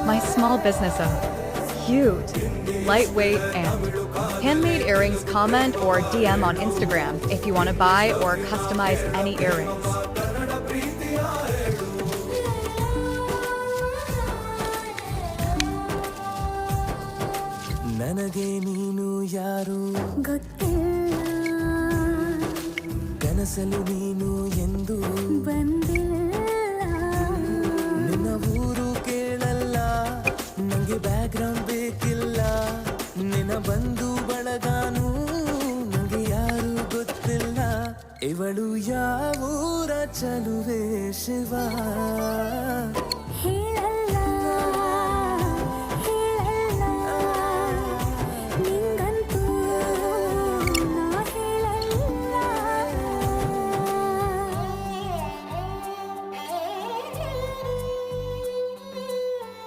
My small business of cute, lightweight, and handmade earrings. Comment or DM on Instagram if you want to buy or customize any earrings. ನನಗೆ ನೀನು ಯಾರು ಗೊತ್ತಿಲ್ಲ, ಕನಸಲು ನೀನು ಎಂದು ಬಂದಿಲ್ಲ. ನಿನ್ನ ಊರು ಕೇಳಲ್ಲ, ನಂಗೆ ಬ್ಯಾಕ್ಗ್ರೌಂಡ್ ಬೇಕಿಲ್ಲ. ನಿನ್ನ ಬಂಧು ಬಳಗಾನು ನಂಗೆ ಯಾರು ಗೊತ್ತಿಲ್ಲ. ಇವಳು ಯಾವೂರ ಚಲುವೆ ಶಿವ.